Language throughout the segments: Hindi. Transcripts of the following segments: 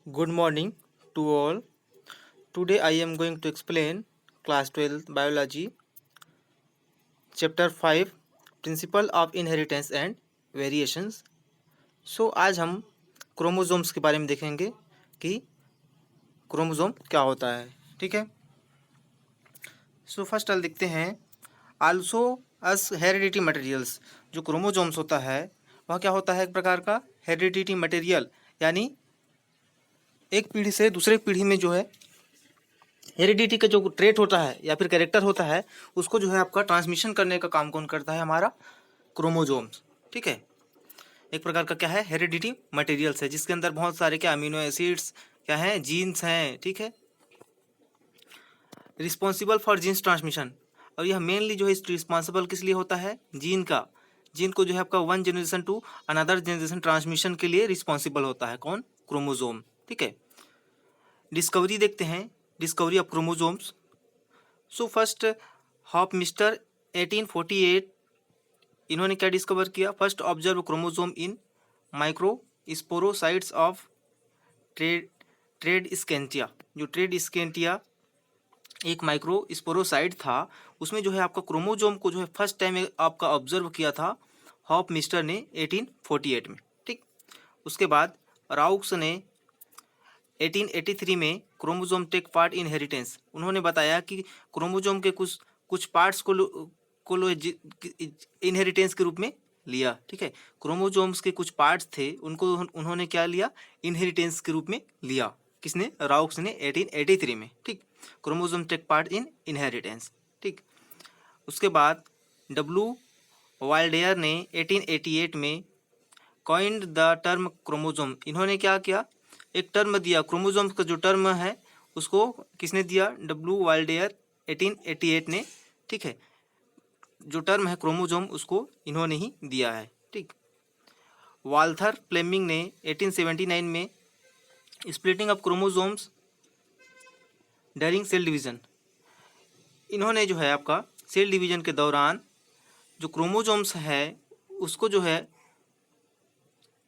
Good morning to all. Today I am going to explain class 12 biology chapter 5 principle of inheritance and variations. So आज हम क्रोमोसोम्स के बारे में देखेंगे कि क्रोमोसोम क्या होता है। ठीक है। सो फर्स्ट ऑल देखते हैं आल्सो अस हेरिडिटी मटेरियल्स। जो क्रोमोसोम्स होता है वह क्या होता है, एक प्रकार का हेरिडिटी मटेरियल, यानी एक पीढ़ी से दूसरे पीढ़ी में जो है हेरिडिटी का जो ट्रेट होता है या फिर कैरेक्टर होता है उसको जो है आपका ट्रांसमिशन करने का काम कौन करता है, हमारा क्रोमोसोम्स। ठीक है। एक प्रकार का क्या है, हेरिडिटी मटेरियल्स है जिसके अंदर बहुत सारे क्या अमीनो एसिड्स क्या हैं, जीन्स हैं। ठीक है। रिस्पॉन्सिबल फॉर जीन्स ट्रांसमिशन, और यह मेनली जो है रिस्पॉन्सिबल किस लिए होता है, जीन का, जीन को जो है आपका one generation to another generation transmission के लिए रिस्पॉन्सिबल होता है कौन, क्रोमोसोम। ठीक है। डिस्कवरी देखते हैं, discovery of chromosomes. So first Hofmeister 1848, इन्होंने क्या डिस्कवर किया, first observe chromosome in microsporocytes of Tradescantia. जो ट्रेड स्केंटिया एक माइक्रो स्पोरोसाइट था, उसमें जो है आपका क्रोमोसोम को जो है फर्स्ट टाइम आपका ऑब्जर्व किया था हॉप मिस्टर ने 1848 में। ठीक। उसके बाद राउक्स ने 1883 में chromosome take part in heritance, उन्होंने बताया कि क्रोमोसोम के कुछ कुछ पार्ट्स को इनहेरिटेंस के रूप में लिया। ठीक है। क्रोमोसोम्स के कुछ पार्ट्स थे उनको उन्होंने क्या लिया, इनहेरिटेंस के रूप में लिया। किसने, राउक्स ने 1883 में। ठीक। Chromosome take part in inheritance. ठीक। उसके बाद डब्ल्यू वाल्डेयर ने 1888 में कॉइंड द टर्म क्रोमोसोम, इन्होंने क्या किया, एक टर्म दिया, क्रोमोसोम का जो टर्म है उसको किसने दिया, डब्ल्यू वाल्डेयर 1888 ने। ठीक है। जो टर्म है क्रोमोसोम उसको इन्होंने ही दिया है। ठीक। वाल्थर फ्लेमिंग ने 1879 में splitting of chromosomes during cell division, इन्होंने जो है आपका सेल डिवीजन के दौरान जो क्रोमोसोम्स है उसको जो है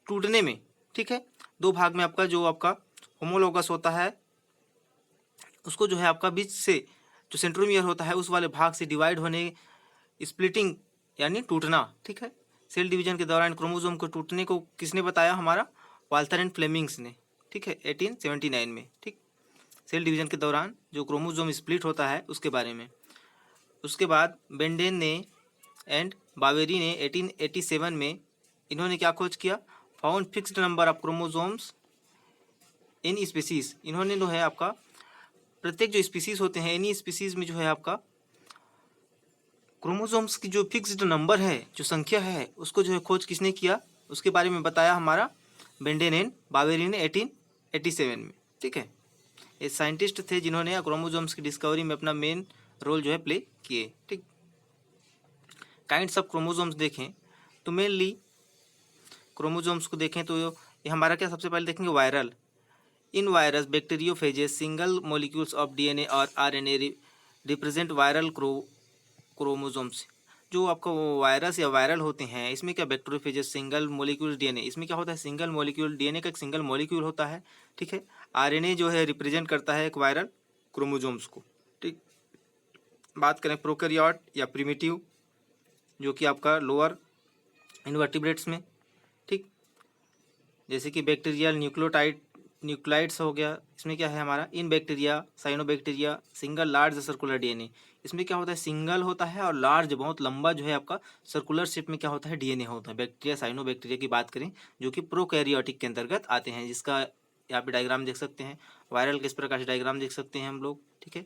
टूटने में, ठीक है, दो भाग में आपका जो आपका होमोलोगस होता है उसको जो है आपका बीच से जो सेंट्रोमियर होता है उस वाले भाग से डिवाइड होने, स्प्लिटिंग यानी टूटना। ठीक है। सेल डिवीजन के दौरान क्रोमोसोम को टूटने को किसने बताया, हमारा वाल्थर एंड फ्लेमिंग्स ने। ठीक है, 1879 में। ठीक। सेल डिवीजन के दौरान जो क्रोमोसोम स्प्लिट होता है उसके बारे में। उसके बाद बेंडेन ने एंड बावेरी ने 1887 में इन्होंने क्या खोज किया, found fixed number of chromosomes in species, इन्होंने जो है आपका प्रत्येक जो स्पीसीज होते हैं एनी स्पीसीज में जो है आपका क्रोमोसोम्स की जो फिक्स्ड नंबर है, जो संख्या है, उसको जो है खोज किसने किया, उसके बारे में बताया हमारा बेंडेन एंड बावेरी ने 1887 में। ठीक है। ये साइंटिस्ट थे जिन्होंने क्रोमोसोम्स की डिस्कवरी में अपना मेन रोल जो है प्ले किए। ठीक। काइंड्स ऑफ क्रोमोसोम्स देखें तो मेनली क्रोमोसोम्स को देखें तो ये हमारा क्या, सबसे पहले देखेंगे viral. In virus bacteriophages single molecules of DNA और आरएनए रिप्रेजेंट वायरल क्रोमोसोम्स। जो आपका वो वायरस या वायरल होते हैं इसमें क्या, बैक्टीरियोफेजेस सिंगल मॉलिक्यूल डीएनए, इसमें क्या होता है, सिंगल मॉलिक्यूल डीएनए का एक सिंगल मॉलिक्यूल होता है। ठीक है। आरएनए जो है रिप्रेजेंट करता है एक वायरल क्रोमोसोम्स को। ठीक। बात करें प्रोकैरियोट या प्रिमिटिव, जो कि आपका लोअर इनवर्टिब्रेट्स में। ठीक। जैसे कि बैक्टीरियल न्यूक्लियोटाइड्स हो गया, इसमें क्या है हमारा इन bacteria cyanobacteria single large circular DNA, इसमें क्या होता है, सिंगल होता है और लार्ज बहुत लंबा जो है आपका सर्कुलर शेप में क्या होता है, डीएनए होता है। बैक्टीरिया साइनोबैक्टीरिया की बात करें जो कि प्रोकैरियोटिक के अंतर्गत आते हैं, जिसका यहाँ पे डायग्राम देख सकते हैं, वायरल किस प्रकार से डायग्राम देख सकते हैं हम लोग। ठीक है।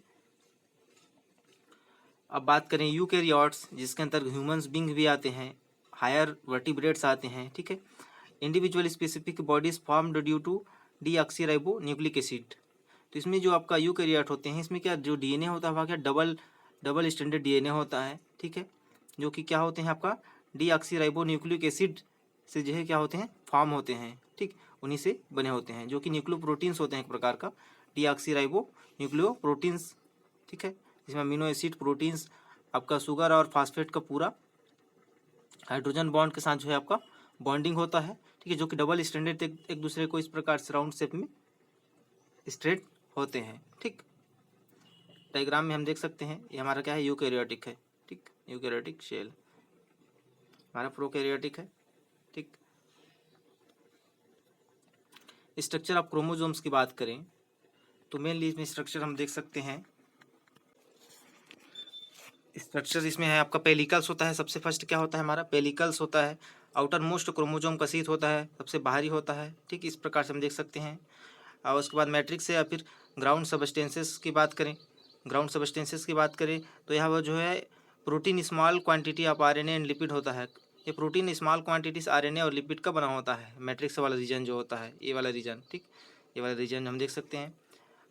अब बात करें यूकैरियोट्स, जिसके अंदर ह्यूमंस बींग भी आते हैं, हायर वर्टिब्रेट्स आते हैं। ठीक है। Individual specific bodies formed due to deoxyribonucleic acid, तो इसमें जो आपका यूकैरियोट होते हैं इसमें क्या जो डीएनए होता है वह क्या डबल डबल स्टैंडर्ड डीएनए होता है। ठीक है। जो कि क्या होते हैं आपका डीऑक्सीराइबो न्यूक्लिक एसिड से जो है क्या होते हैं, फॉर्म होते हैं। ठीक। उन्हीं से बने होते हैं जो कि न्यूक्लियोप्रोटीन्स होते हैं एक प्रकार का, डीऑक्सीराइबो न्यूक्लियोप्रोटीन्स। ठीक है। जिसमें अमीनो एसिड प्रोटीन्स आपका शुगर और फास्फेट का पूरा हाइड्रोजन बॉन्ड के साथ जो है आपका बॉन्डिंग होता है। ठीक है। जो कि डबल स्टैंडर्ड एक दूसरे को इस प्रकार से राउंड शेप में स्ट्रेट होते हैं। ठीक, डायग्राम में हम देख सकते हैं ये हमारा क्या है, यूकैरियोटिक है। ठीक, यूकैरियोटिक शेल, हमारा प्रोकैरियोटिक है। ठीक, स्ट्रक्चर ऑफ क्रोमोसोम्स की बात करें तो मेनली इसमें स्ट्रक्चर हम देख सकते हैं। स्ट्रक्चर इसमें है आपका पेलिकल्स होता है, सबसे फर्स्ट क्या होता है हमारा, पेलिकल्स होता है। आउटर मोस्ट क्रोमोसोम का शीथ होता है, सबसे बाहरी होता है। ठीक, इस प्रकार से हम देख सकते हैं। और उसके बाद मैट्रिक्स है, या फिर ग्राउंड सबस्टेंसेस की बात करें, ग्राउंड सबस्टेंसेस की बात करें तो यहाँ वो जो है protein small quantity of RNA and lipid होता है। ये प्रोटीन स्मॉल क्वांटिटीज आरएनए और लिपिड का बना होता है। मैट्रिक्स वाला रीजन जो होता है, ये वाला रीजन, ठीक, ये वाला रीजन हम देख सकते हैं।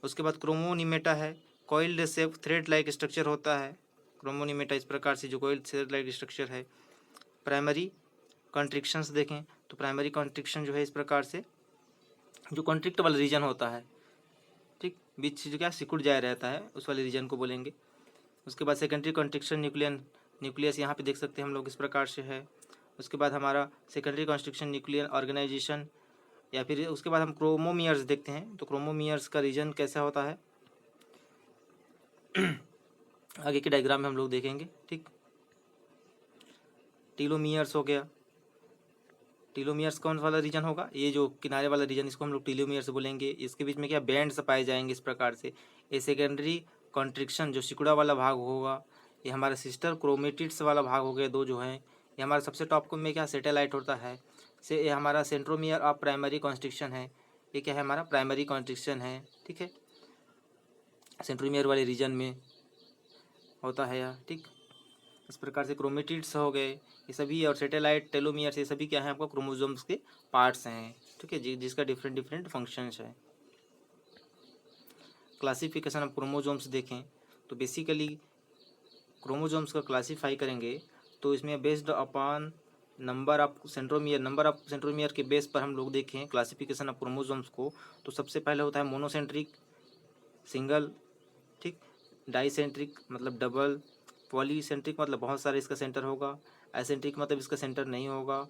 उसके बाद क्रोमोनिमेटा है, coiled shape thread like structure होता है। क्रोमोनिमेटा इस प्रकार से जो कॉइल्ड थ्रेड लाइक स्ट्रक्चर है। प्राइमरी कॉन्ट्रिक्शंस देखें तो प्राइमरी कॉन्ट्रिक्शन जो है इस प्रकार से जो कॉन्ट्रिक्ट वाला रीजन होता है, ठीक, बीच से जो क्या सिकुड़ जाए रहता है, उस वाले रीजन को बोलेंगे। उसके बाद सेकेंडरी कॉन्ट्रिक्शन न्यूक्लियस यहाँ पे देख सकते हैं हम लोग इस प्रकार से है। उसके बाद हमारा सेकेंडरी कॉन्स्ट्रक्शन न्यूक्लियर ऑर्गेनाइजेशन, या फिर उसके बाद हम क्रोमोमियर्स देखते हैं तो क्रोमोमियर्स का रीजन कैसा होता है आगे के डायग्राम में हम लोग देखेंगे। ठीक, टीलोमियर्स हो गया, टीलोमियर्स कौन वाला रीजन होगा, ये जो किनारे वाला रीजन, इसको हम लोग टीलोमियर्स बोलेंगे। इसके बीच में क्या बैंड्स पाए जाएंगे इस प्रकार से। ये सेकेंडरी कॉन्ट्रिक्शन जो सिकुड़ा वाला भाग होगा, ये हमारा सिस्टर क्रोमेटिड्स वाला भाग हो गया, दो जो हैं। ये हमारा सबसे टॉप में क्या सैटेलाइट होता है, से ये हमारा सेंट्रोमियर ऑफ प्राइमरी कॉन्स्ट्रिक्शन है। ये क्या है हमारा प्राइमरी कॉन्स्ट्रिक्शन है। ठीक है, सेंट्रोमियर वाले रीजन में होता है यह। ठीक, इस प्रकार से क्रोमेटिड्स हो गए ये सभी, और सैटेलाइट, टेलोमियर्स, ये सभी क्या है आपका क्रोमोसोम्स के पार्ट्स हैं। ठीक है, जिसका डिफरेंट डिफरेंट फंक्शंस है। क्लासिफिकेशन ऑफ क्रोमोसोम्स देखें तो बेसिकली क्रोमोसोम्स का क्लासीफाई करेंगे तो इसमें based upon number of centromere के बेस पर हम लोग देखें क्लासिफिकेशन ऑफ क्रोमोसोम्स को, तो सबसे पहले होता है मोनोसेंट्रिक, सिंगल, ठीक, डाइसेंट्रिक मतलब डबल, पॉलीसेंट्रिक मतलब बहुत सारे इसका सेंटर होगा, एसेंट्रिक मतलब इसका सेंटर नहीं होगा,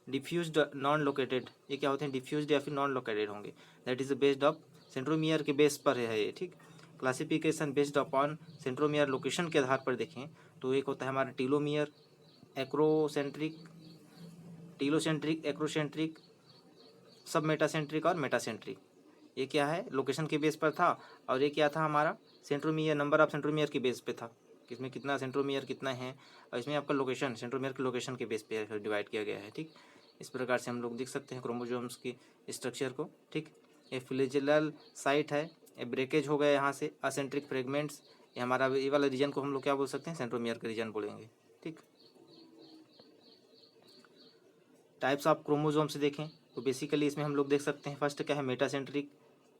डिफ्यूज्ड नॉन लोकेटेड, ये क्या होते हैं डिफ्यूज्ड या फिर नॉन लोकेटेड होंगे। That is based of centromere के बेस पर है ये। ठीक, classification based upon centromere location के आधार पर देखें तो एक होता है हमारा टीलोमियर, एक्रोसेंट्रिक, टीलोसेंट्रिक, एक्रोसेंट्रिक, सब मेटासेंट्रिक और मेटासेंट्रिक। ये क्या है लोकेशन के बेस पर था, और ये क्या था हमारा सेंट्रोमियर, नंबर ऑफ सेंट्रोमियर के बेस पे था कि इसमें कितना सेंट्रोमियर कितना है, और इसमें आपका लोकेशन सेंट्रोमियर के लोकेशन के बेस पे डिवाइड किया गया है। ठीक, इस प्रकार से हम लोग देख सकते हैं क्रोमोसोम्स की स्ट्रक्चर को। ठीक, ये फ्लैजेलल साइट है, ये ब्रेकेज हो गया यहाँ से, असेंट्रिक फ्रेगमेंट्स, ये हमारा ये वाला रीजन को हम लोग क्या बोल सकते हैं सेंट्रोमियर का रीजन बोलेंगे। ठीक, टाइप्स ऑफ क्रोमोसोम्स देखें तो बेसिकली इसमें हम लोग देख सकते हैं फर्स्ट क्या है मेटासेंट्रिक।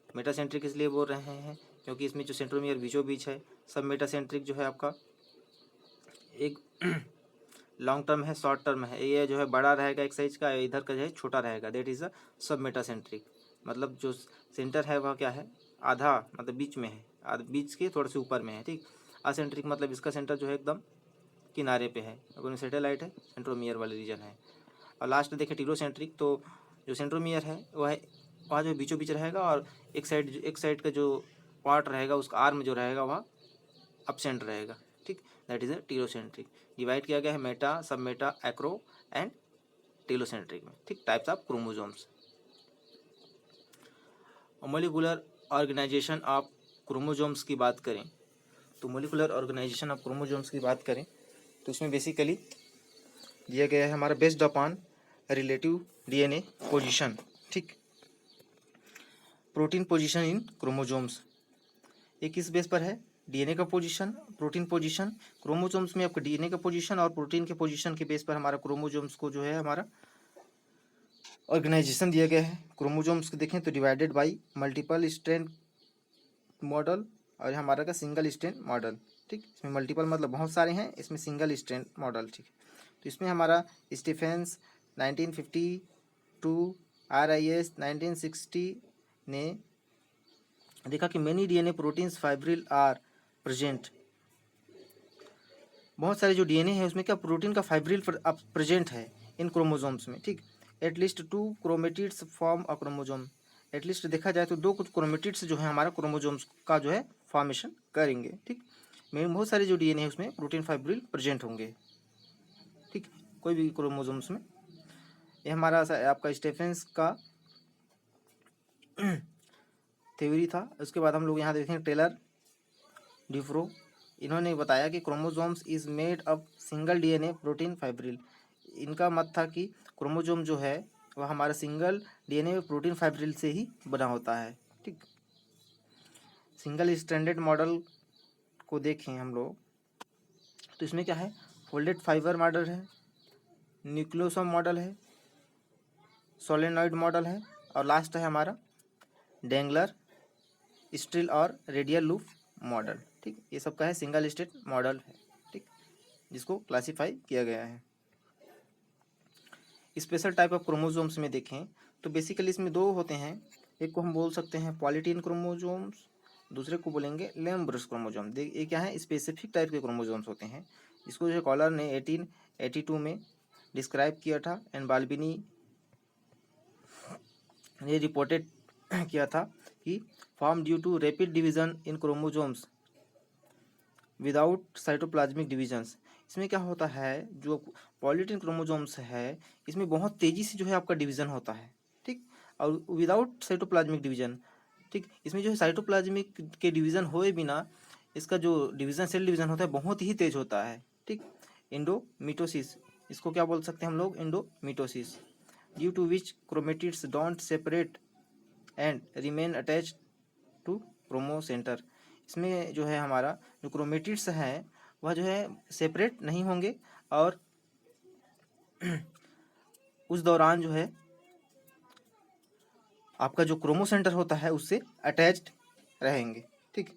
मेटासेंट्रिक इसलिए बोल रहे हैं क्योंकि इसमें जो सेंट्रोमियर बीचों बीच है। सब मेटासेंट्रिक जो है आपका एक लॉन्ग टर्म है, शॉर्ट टर्म है, ये जो है बड़ा रहेगा एक साइज का, इधर का जो है छोटा रहेगा, दैट इज़ अ सब मेटासेंट्रिक। मतलब जो सेंटर है वह क्या है आधा, मतलब बीच में है, आधा बीच के थोड़े से ऊपर में है। ठीक, असेंट्रिक मतलब इसका सेंटर जो है एकदम किनारे पे है, अगर सैटेलाइट है, सेंट्रोमियर वाले रीजन है। और लास्ट देखें टीलोसेंट्रिक, तो जो सेंट्रोमियर है वह वहाँ जो बीचों बीच रहेगा, और एक साइड का जो पार्ट रहेगा उसका आर्म जो रहेगा वह अपसेंट रहेगा। ठीक, that is a telocentric. Divide किया गया है मेटा, सब मेटा, एक्रो एंड टीलोसेंट्रिक में। ठीक, types of chromosomes. Molecular organisation of chromosomes की बात करें तो मोलिकुलर ऑर्गेनाइजेशन ऑफ क्रोमोसोम्स की बात करें तो उसमें बेसिकली दिया गया है हमारा based upon relative DNA position. ठीक, प्रोटीन पोजीशन इन क्रोमोसोम्स, ये किस बेस पर है डीएनए का पोजीशन, प्रोटीन पोजीशन। क्रोमोसोम्स में आपका डीएनए का पोजीशन और प्रोटीन के पोजीशन के बेस पर हमारा क्रोमोसोम्स को जो है हमारा ऑर्गेनाइजेशन दिया गया है। क्रोमोसोम्स को देखें तो divided by multiple strand model, और हमारा का सिंगल स्ट्रैंड मॉडल। ठीक, इसमें मल्टीपल मतलब बहुत सारे हैं, इसमें सिंगल स्ट्रैंड मॉडल। ठीक, तो इसमें हमारा स्टीफेंस 1952, RIS 1960 ने देखा कि many DNA proteins fibril are present. बहुत सारे जो डीएनए है उसमें क्या प्रोटीन का फाइब्रिल प्रेजेंट है इन क्रोमोसोम्स में। ठीक, at least 2 chromatids form a chromosome, at least देखा जाए तो 2 कुछ क्रोमेटिड्स जो है हमारा क्रोमोजोम्स का जो है फॉर्मेशन करेंगे। ठीक, में बहुत सारे जो डीएनए है उसमें प्रोटीन फाइब्रिल प्रेजेंट होंगे। ठीक, कोई भी क्रोमोजोम्स में। ये हमारा आपका स्टेफेंस का थ्योरी था। उसके बाद हम लोग यहाँ देखें टेलर डिफ्रो, इन्होंने बताया कि chromosomes is made up single DNA protein fibril. इनका मत था कि क्रोमोजोम जो है वह हमारा सिंगल डीएनए प्रोटीन फाइब्रिल से ही बना होता है। ठीक, सिंगल स्टैंडर्ड मॉडल को देखें हम लोग तो इसमें क्या है, फोल्डेड फाइबर मॉडल है, न्यूक्लियोसोम मॉडल है, सोलेनॉइड मॉडल है, और लास्ट है हमारा डेंगलर स्ट्रिल और रेडियल लूप मॉडल। ठीक, ये सब का है सिंगल स्टेट मॉडल है। ठीक, जिसको क्लासिफाई किया गया है। स्पेशल टाइप ऑफ क्रोमोजोम्स में देखें तो बेसिकली इसमें 2 होते हैं। एक को हम बोल सकते हैं पॉलीटीन क्रोमोजोम्स, दूसरे को बोलेंगे लेम्ब्रस क्रोमोजोम। ये क्या है, स्पेसिफिक टाइप के क्रोमोजोम्स होते हैं, जिसको जो कॉलर ने 1882 में डिस्क्राइब किया था, एंड बाल्बिनी ने रिपोर्टेड किया था कि form due to rapid division in chromosomes without cytoplasmic divisions. इसमें क्या होता है, जो पॉलीटीन क्रोमोजोम्स है इसमें बहुत तेजी से जो है आपका डिवीजन होता है। ठीक, और विदाउट साइटोप्लाज्मिक डिवीजन। ठीक, इसमें जो है साइटोप्लाज्मिक के डिवीजन होए बिना इसका जो डिवीजन, सेल डिवीजन होता है बहुत ही तेज होता है। ठीक, एंडोमिटोसिस, इसको क्या बोल सकते हैं हम लोग, endomitosis, due to which chromatids don't separate and remain attached to chromocentre. इसमें जो है हमारा जो क्रोमेटिड्स हैं वह जो है सेपरेट नहीं होंगे और उस दौरान जो है आपका जो क्रोमोसेंटर होता है उससे अटैच्ड रहेंगे। ठीक,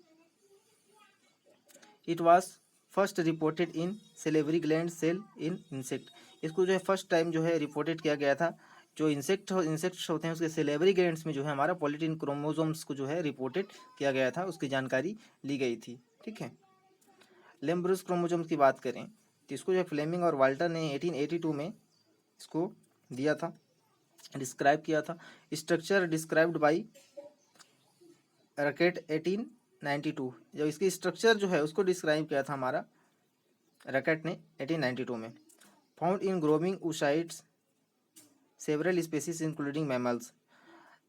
it was first reported in salivary gland cell in insect. इसको जो है फर्स्ट टाइम जो है रिपोर्टेड किया गया था, जो इंसेक्ट्स होते हैं उसके सेलेवरी ग्लैंड्स में जो है हमारा पॉलीटीन क्रोमोजोम्स को जो है रिपोर्टेड किया गया था, उसकी जानकारी ली गई थी। ठीक है, लेम्ब्रस क्रोमोजोम्स की बात करें तो इसको जो है फ्लेमिंग और वाल्टर ने 1882 में इसको दिया था, डिस्क्राइब किया था। स्ट्रक्चर डिस्क्राइब्ड बाई रैकेट 1892, जब इसकी स्ट्रक्चर जो है उसको डिस्क्राइब किया था हमारा रैकेट ने 1892 में। Found in growing oocytes several species including mammals.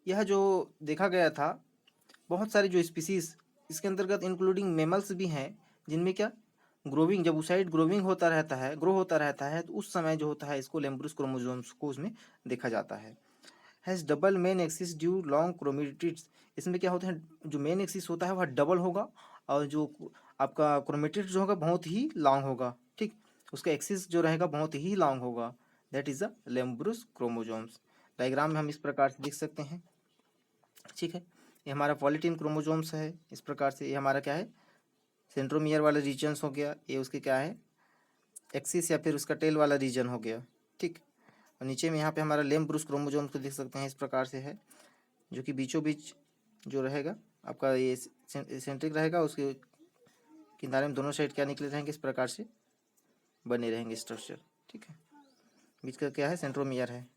यह जो देखा गया था बहुत सारी जो स्पीसीज इसके अंतर्गत इंक्लूडिंग मैमल्स भी हैं, जिनमें क्या ग्रोविंग, जब oocyte ग्रोविंग होता रहता है, ग्रो होता रहता है, तो उस समय जो होता है इसको लेम्ब्रस क्रोमोजोम्स को उसमें देखा जाता है। Has double main axis due long chromatids. इसमें क्या होता है, जो मेन एक्सिस होता है वह डबल होगा और जो आपका क्रोमेटिड्स जो होगा बहुत ही लॉन्ग होगा। ठीक, उसका एक्सिस जो रहेगा बहुत ही लॉन्ग होगा, that is a lampbrush chromosomes. Diagram में हम इस प्रकार से देख सकते हैं। ठीक है, ये हमारा पॉलीटीन क्रोमोजोम्स है इस प्रकार से। ये हमारा क्या है, सेंट्रोमियर वाला रीजन्स हो गया, ये उसके क्या है एक्सिस या फिर उसका टेल वाला रीजन हो गया। ठीक, और नीचे में यहाँ पे हमारा लेम्ब्रस क्रोमोजोम्स को देख सकते हैं, इस प्रकार से है, जो कि बीचों बीच जो रहेगा आपका ये सेंट्रिक रहेगा, उसके किनारे में दोनों साइड क्या निकले रहेंगे, इस प्रकार से बने रहेंगे स्ट्रक्चर। ठीक है, बीच का क्या है, सेंट्रोमियर है।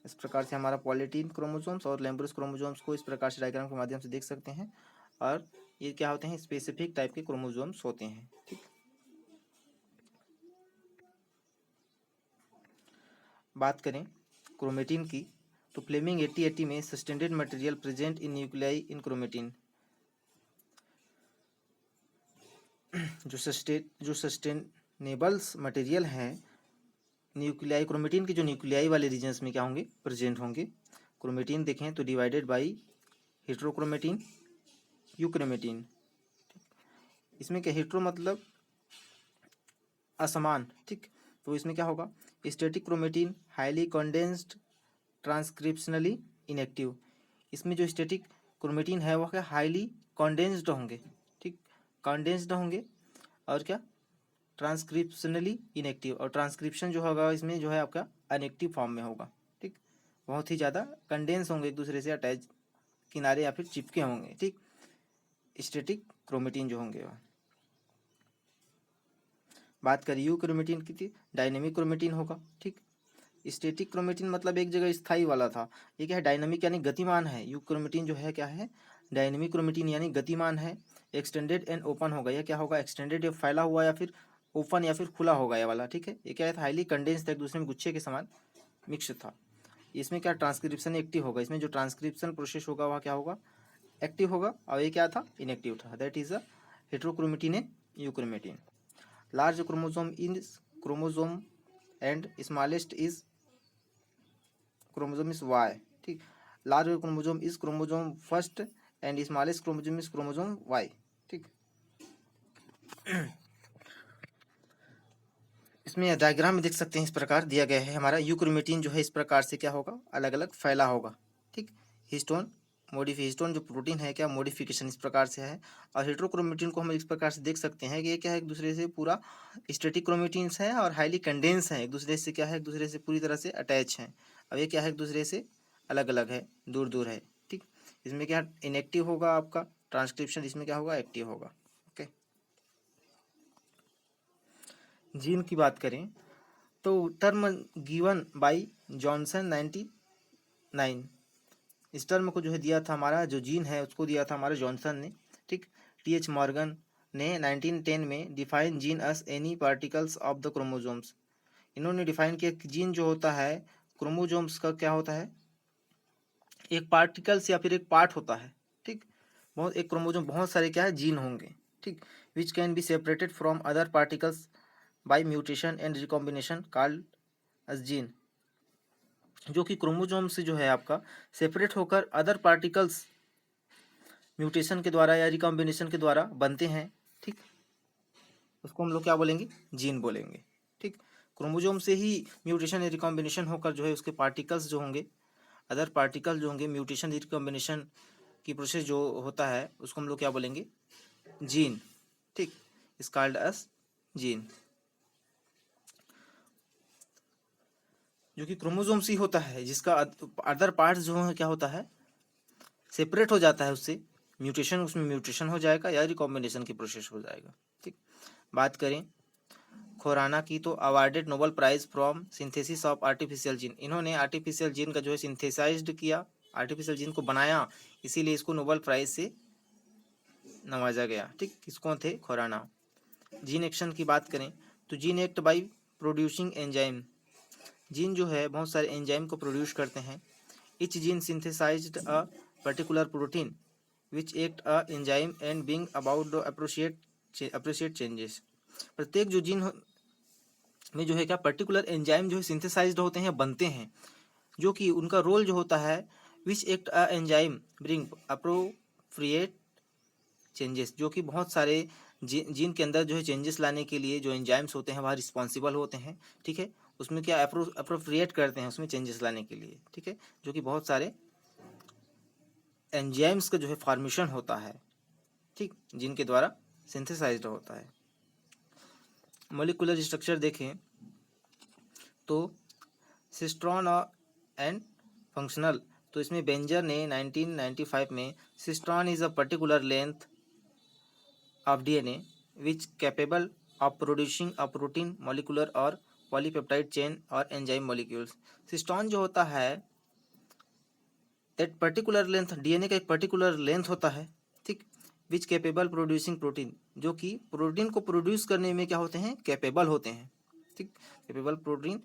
इस प्रकार से हमारा पॉलीटीन क्रोमोजोम्स और लेम्ब्रस क्रोमोजोम्स को इस प्रकार से डायग्राम के माध्यम से देख सकते हैं, और ये क्या होते हैं, स्पेसिफिक टाइप के क्रोमोजोम्स होते हैं। ठीक, बात करें क्रोमेटिन की तो फ्लेमिंग 8080 में sustained material present in nuclei in chromatin. जो सस्टेनेबल्स मटेरियल हैं न्यूक्लियाई, क्रोमेटिन के जो न्यूक्लियाई वाले रीजन्स में क्या होंगे, प्रेजेंट होंगे। क्रोमेटिन देखें तो डिवाइडेड बाई हेट्रोक्रोमेटिन, यूक्रोमेटिन। इसमें क्या, हेट्रो मतलब असमान। ठीक, तो इसमें क्या होगा, static chromatin highly condensed transcriptionally inactive. इसमें जो स्टैटिक क्रोमेटिन है वह क्या हाईली कंडेंस्ड होंगे। ठीक, कंडेंस्ड होंगे और क्या ट्रांसक्रिप्शनली इनएक्टिव, और ट्रांसक्रिप्शन जो होगा इसमें जो है आपका अनएक्टिव फॉर्म में होगा। ठीक, बहुत ही ज़्यादा कंडेंस होंगे, एक दूसरे से अटैच किनारे या फिर चिपके होंगे। ठीक, स्टैटिक क्रोमेटिन जो होंगे वह। बात करें यू क्रोमेटिन की, डायनेमिक क्रोमेटिन होगा। ठीक, स्टैटिक क्रोमेटिन मतलब एक जगह स्थायी वाला था। ये क्या है, डायनामिक यानी गतिमान है। यूक्रोमेटिन जो है क्या है, डायनामिक क्रोमेटिन यानी गतिमान है। एक्सटेंडेड एंड ओपन होगा, यह क्या होगा, एक्सटेंडेड या फैला हुआ या फिर ओपन या फिर खुला होगा ये वाला, ठीक है। ये क्या है, हाईली कंडेंस्ड, एक दूसरे में गुच्छे के समान मिक्स था। इसमें क्या ट्रांसक्रिप्शन एक्टिव होगा, इसमें जो ट्रांसक्रिप्शन प्रोसेस होगा वह क्या होगा, एक्टिव होगा। और ये क्या था, इनएक्टिव था। That is a heterochromatin and euchromatin. Large chromosome in chromosome and smallest is chromosome is Y, ठीक। Large chromosome is chromosome first and smallest chromosome is chromosome Y, ठीक। इसमें डायग्राम में देख सकते हैं, इस प्रकार दिया गया है। हमारा यूक्रोमेटिन जो है इस प्रकार से क्या होगा, अलग अलग फैला होगा, ठीक। हिस्टोन हिस्टोन जो प्रोटीन है क्या, मॉडिफिकेशन इस प्रकार से है। और हेट्रोक्रोमेटिन को हम इस प्रकार से देख सकते हैं कि ये क्या है, एक दूसरे से पूरा स्टैटिक क्रोमेटिन्स है और हाईली कंडेंस है, एक दूसरे से क्या है, एक दूसरे से पूरी तरह से अटैच है। अब ये क्या है, एक दूसरे से अलग अलग है, दूर दूर है, ठीक। इसमें क्या इनएक्टिव होगा आपका ट्रांसक्रिप्शन, इसमें क्या होगा, एक्टिव होगा। ओके, जीन की बात करें तो टर्म गिवन बाय जॉनसन 99, इस टर्म को जो है दिया था, हमारा जो जीन है उसको दिया था हमारे जॉनसन ने, ठीक। टीएच मॉर्गन ने 1910 में define gene S any particles of the chromosomes. इन्होंने डिफाइन किया कि जीन जो होता है क्रोमोसोम्स का क्या होता है, एक पार्टिकल्स या फिर एक पार्ट होता है, ठीक। बहुत एक क्रोमोसोम बहुत सारे क्या है, जीन होंगे, ठीक। Which can be separated from other particles by mutation and recombination called as gene. जो कि क्रोमोसोम से जो है आपका सेपरेट होकर अदर पार्टिकल्स म्यूटेशन के द्वारा या रिकॉम्बिनेशन के द्वारा बनते हैं, ठीक। उसको हम लोग क्या बोलेंगे, जीन बोलेंगे, ठीक। क्रोमोसोम से ही म्यूटेशन या रिकॉम्बिनेशन होकर जो है उसके पार्टिकल्स जो होंगे, अदर पार्टिकल जो होंगे, म्यूटेशन रिकॉम्बिनेशन की प्रोसेस जो होता है उसको हम लोग क्या बोलेंगे, जीन, ठीक। इस कॉल्ड एज जीन। जो कि क्रोमोसोम से ही होता है, जिसका अदर पार्ट्स जो है क्या होता है, सेपरेट हो जाता है उससे, म्यूटेशन, उसमें म्यूटेशन हो जाएगा या रिकॉम्बिनेशन की प्रोसेस हो जाएगा, ठीक। बात करें खुराना की तो awarded Nobel prize from synthesis of artificial gene. इन्होंने आर्टिफिशियल जीन का जो है सिंथेसाइज्ड किया, आर्टिफिशियल जीन को बनाया, इसीलिए इसको नोबेल प्राइज से नवाजा गया, ठीक। किसको थे, खुराना। जीन एक्शन की बात करें तो gene act by producing enzyme. Gene जो है बहुत सारे एंजाइम को प्रोड्यूस करते हैं। Each gene synthesized a particular protein which act a enzyme and bring about the appropriate changes. प्रत्येक जो जीन में जो है क्या, पर्टिकुलर एंजाइम जो है सिंथेसाइज्ड होते हैं, बनते हैं, जो कि उनका रोल जो होता है, विच act a enzyme bring appropriate changes, जो कि बहुत सारे जीन के अंदर जो है चेंजेस लाने के लिए जो एंजाइम्स होते हैं वह रिस्पॉन्सिबल होते हैं, ठीक है। उसमें क्या अप्रोप्रिएट करते हैं उसमें चेंजेस लाने के लिए, ठीक है। जो कि बहुत सारे एंजाइम्स का जो है फॉर्मेशन होता है, ठीक, जिनके द्वारा सिंथेसाइज्ड होता है। मोलिकुलर स्ट्रक्चर देखें तो सिस्ट्रॉन एंड फंक्शनल, तो इसमें बेंजर ने 1995 में cistron is a particular length of DNA which capable of producing a protein molecular और पॉलीपेप्टाइड चेन और एंजाइम मॉलिक्यूल्स। सिस्टॉन जो होता है दैट पर्टिकुलर लेंथ, डीएनए का एक पर्टिकुलर लेंथ होता है, ठीक। विच कैपेबल प्रोड्यूसिंग प्रोटीन, जो कि प्रोटीन को प्रोड्यूस करने में क्या होते हैं, कैपेबल होते हैं, ठीक। कैपेबल प्रोटीन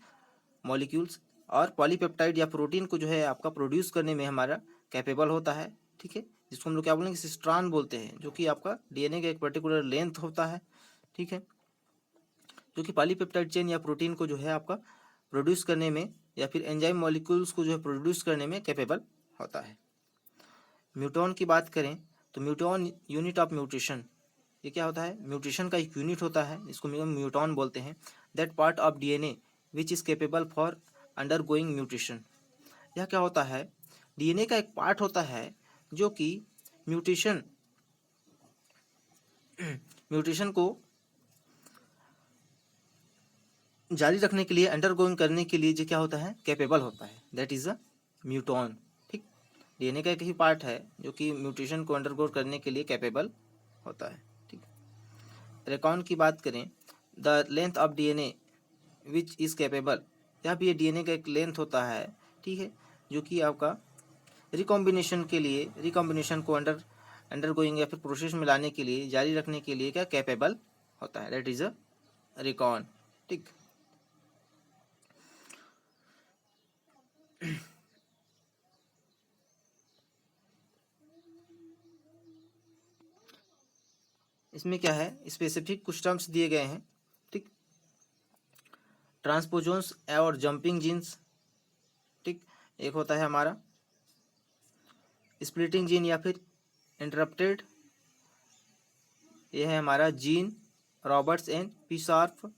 मॉलिक्यूल्स और पॉलीपेप्टाइड या प्रोटीन को जो है आपका प्रोड्यूस करने में हमारा कैपेबल होता है, ठीक है। जिसको हम लोग क्या बोलेंगे, सिस्ट्रॉन बोलते हैं, जो कि आपका डीएनए का एक पर्टिकुलर लेंथ होता है, ठीक है। जो कि पॉलीपेप्टाइड चेन या प्रोटीन को जो है आपका प्रोड्यूस करने में या फिर एंजाइम मॉलिक्यूल्स को जो है प्रोड्यूस करने में कैपेबल होता है। म्यूटॉन की बात करें तो म्यूटॉन यूनिट ऑफ म्यूटेशन, ये क्या होता है, म्यूटेशन का एक यूनिट होता है, इसको म्यूटॉन बोलते हैं। That part of DNA which is capable for undergoing mutation. यह क्या होता है, डीएनए का एक पार्ट होता है जो कि म्यूटेशन म्यूटेशन को जारी रखने के लिए, अंडरगोइंग करने के लिए जो क्या होता है, कैपेबल होता है। दैट इज अ म्यूटॉन, ठीक। डीएनए का एक ही पार्ट है जो कि म्यूटेशन को अंडरगो करने के लिए कैपेबल होता है, ठीक। रेकॉन की बात करें, the length of DNA which is capable यहाँ पे ये डीएनए का एक लेंथ होता है, ठीक है, जो कि आपका रिकॉम्बिनेशन के लिए, रिकॉम्बिनेशन को अंडरगोइंग या फिर प्रोसेस में लाने के लिए, जारी रखने के लिए क्या कैपेबल होता है, दैट इज अ रिकॉन। ठीक, इसमें क्या है, स्पेसिफिक कुछ टर्म्स दिए गए हैं। ठीक, ट्रांसपोजोन्स और जंपिंग जीन्स। ठीक, एक होता है हमारा स्प्लिटिंग जीन या फिर इंटरप्टेड, ये है हमारा gene Roberts and P Sharp.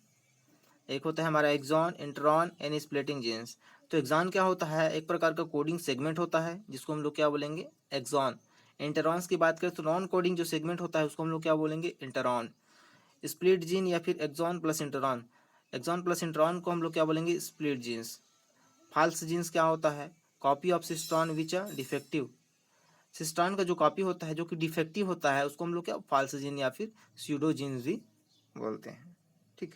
एक होता है हमारा exon, intron and splitting genes. तो एक्सॉन क्या होता है, एक प्रकार का कोडिंग सेगमेंट होता है जिसको हम लोग क्या बोलेंगे, एक्सॉन। इंटरॉन्स की बात करें तो नॉन कोडिंग जो सेगमेंट होता है उसको हम लोग क्या बोलेंगे, इंटरॉन। स्प्लिट जीन या फिर एक्सॉन प्लस इंटरॉन, एक्सॉन प्लस इंटरॉन को हम लोग क्या बोलेंगे, स्प्लिट जीन्स। फाल्स जीन्स क्या होता है, copy of cistron which are defective, cistron का जो कॉपी होता है जो कि डिफेक्टिव होता है उसको हम लोग क्या फाल्स जीन या फिर स्यूडो जीन्स भी बोलते हैं। ठीक,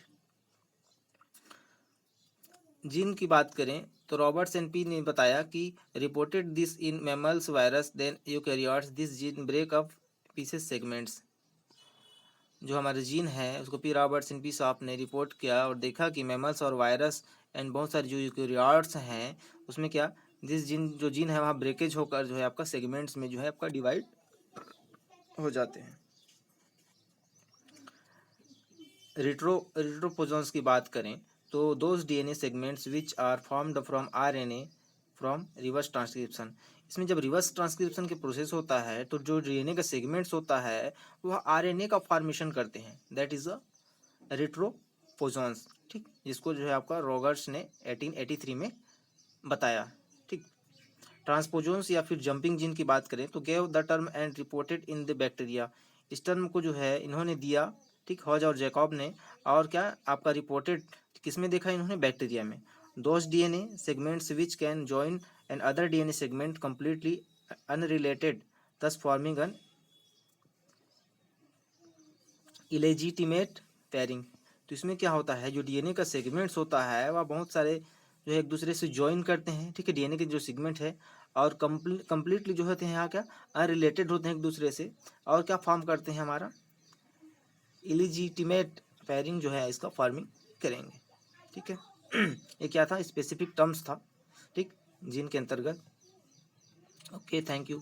जीन की बात करें तो रॉबर्ट्स एंड पी ने बताया कि reported this in mammals virus then eukaryotes this gene break up pieces segments. जो हमारे जीन है उसको P Roberts and P Sharp ने रिपोर्ट किया और देखा कि मैमल्स और वायरस एंड बहुत सारे जो यूकैरियोट्स हैं उसमें क्या दिस जीन, जो जीन है वहाँ ब्रेकेज होकर जो है आपका सेगमेंट्स में जो है आपका डिवाइड हो जाते हैं। रिट्रोपोजॉन्स की बात करें तो those DNA segments which are formed from RNA from reverse transcription. इसमें जब रिवर्स ट्रांसक्रिप्शन के प्रोसेस होता है तो जो डीएनए का सेगमेंट्स होता है वह आरएनए का फॉर्मेशन करते हैं, दैट इज अ रिट्रोपोजॉन्स। ठीक, जिसको जो है आपका रॉबर्ट्स ने 1883 में बताया। ठीक, ट्रांसपोजोन्स या फिर जंपिंग जीन की बात करें तो gave the term and reported in the bacteria. इस टर्म को जो है इन्होंने दिया, ठीक, हॉज और जैकब ने, और क्या आपका रिपोर्टेड किसमें देखा इन्होंने, बैक्टीरिया में। Those DNA segments which can join and other DNA segment completely unrelated thus forming an illegitimate pairing. तो इसमें क्या होता है, जो डीएनए का सेगमेंट्स होता है वह बहुत सारे जो है एक दूसरे से ज्वाइन करते हैं, ठीक है, डीएनए के जो सेगमेंट है, और कंप्लीटली जो होते हैं यहाँ क्या अनरिलेटेड होते हैं एक दूसरे से, और क्या फॉर्म करते हैं हमारा इलिजिटिमेट पेयरिंग जो है इसका फार्मिंग करेंगे। ठीक है, ये क्या था, स्पेसिफिक टर्म्स था, ठीक, जीन के अंतर्गत। Okay, thank you.